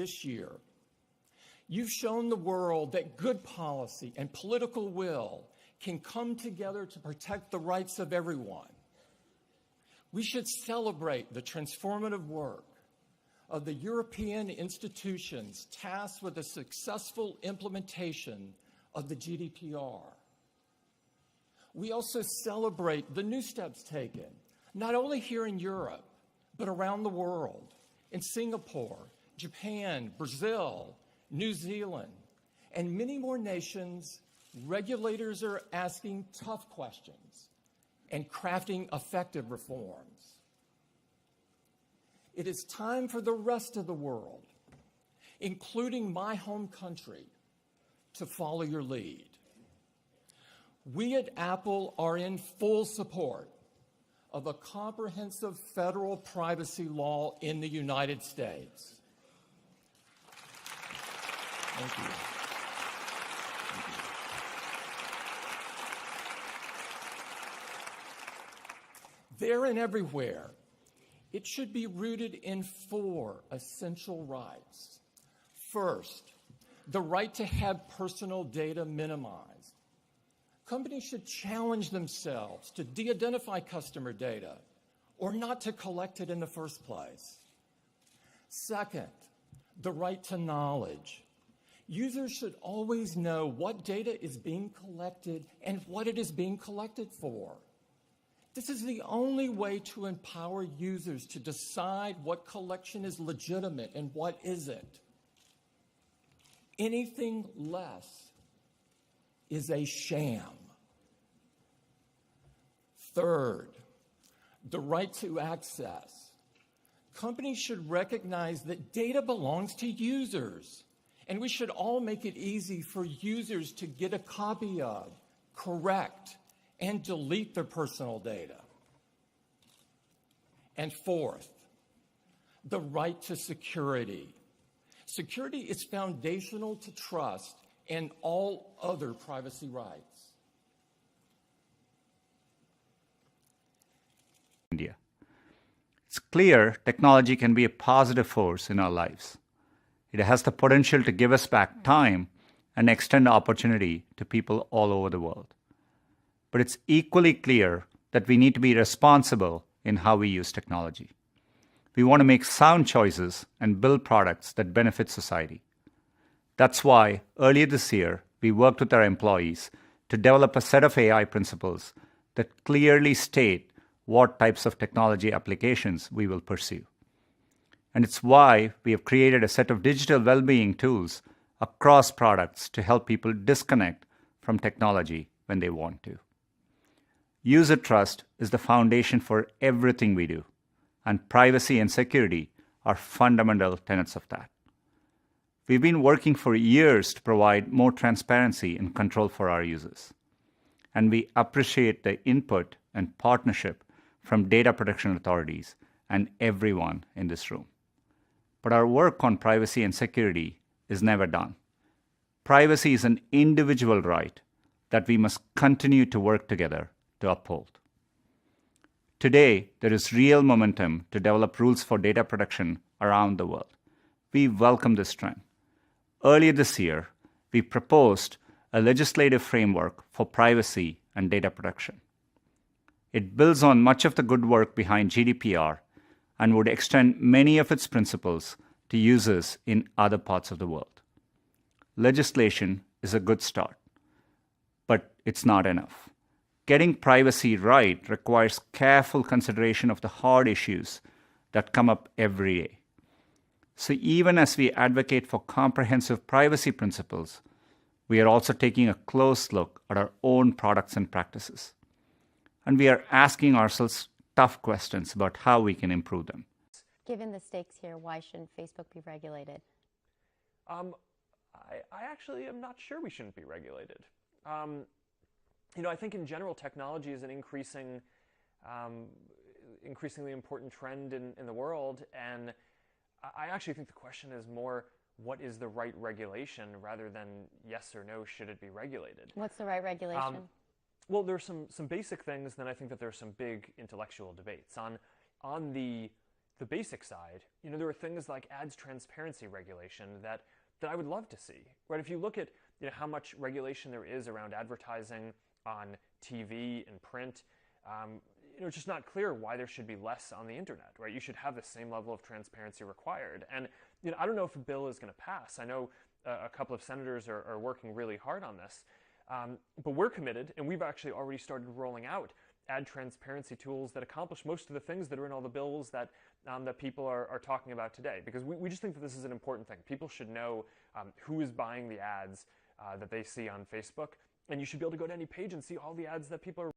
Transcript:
this year, you've shown the world that good policy and political will can come together to protect the rights of everyone. We should celebrate the transformative work of the European institutions tasked with the successful implementation of the GDPR. We also celebrate the new steps taken, not only here in Europe, but around the world, in Singapore, Japan, Brazil, New Zealand, and many more nations. Regulators are asking tough questions and crafting effective reforms. It is time for the rest of the world, including my home country, to follow your lead. We at Apple are in full support of a comprehensive federal privacy law in the United States. Thank you. There and everywhere, it should be rooted in 4 essential rights. First, the right to have personal data minimized. Companies should challenge themselves to de-identify customer data or not to collect it in the first place. Second, the right to knowledge. Users should always know what data is being collected and what it is being collected for. This is the only way to empower users to decide what collection is legitimate and what isn't. Anything less is a sham. Third, the right to access. Companies should recognize that data belongs to users, and we should all make it easy for users to get a copy of, correct, and delete their personal data. And fourth, the right to security. Security is foundational to trust and all other privacy rights. India. It's clear technology can be a positive force in our lives. It has the potential to give us back time and extend opportunity to people all over the world. But it's equally clear that we need to be responsible in how we use technology. We want to make sound choices and build products that benefit society. That's why earlier this year, we worked with our employees to develop a set of AI principles that clearly state what types of technology applications we will pursue. And it's why we have created a set of digital well-being tools across products to help people disconnect from technology when they want to. User trust is the foundation for everything we do, and privacy and security are fundamental tenets of that. We've been working for years to provide more transparency and control for our users, and we appreciate the input and partnership from data protection authorities and everyone in this room. But our work on privacy and security is never done. Privacy is an individual right that we must continue to work together to uphold. Today, there is real momentum to develop rules for data protection around the world. We welcome this trend. Earlier this year, we proposed a legislative framework for privacy and data protection. It builds on much of the good work behind GDPR and would extend many of its principles to users in other parts of the world. Legislation is a good start, but it's not enough. Getting privacy right requires careful consideration of the hard issues that come up every day. So even as we advocate for comprehensive privacy principles, we are also taking a close look at our own products and practices. And we are asking ourselves tough questions about how we can improve them. Given the stakes here, why shouldn't Facebook be regulated? I actually am not sure we shouldn't be regulated. I think in general, technology is an increasingly important trend in the world, and I actually think the question is more, what is the right regulation rather than yes or no, should it be regulated? What's the right regulation? Well, there's some basic things, then I think that there's some big intellectual debates. On the the basic side, there are things like ads transparency regulation that I would love to see, right? If you look at how much regulation there is around advertising on TV and print, it's just not clear why there should be less on the internet, right? You should have the same level of transparency required. And I don't know if a bill is going to pass. I know a couple of senators are working really hard on this, but we're committed, and we've actually already started rolling out ad transparency tools that accomplish most of the things that are in all the bills that people are talking about today, because we just think that this is an important thing. People should know who is buying the ads that they see on Facebook, and you should be able to go to any page and see all the ads that people are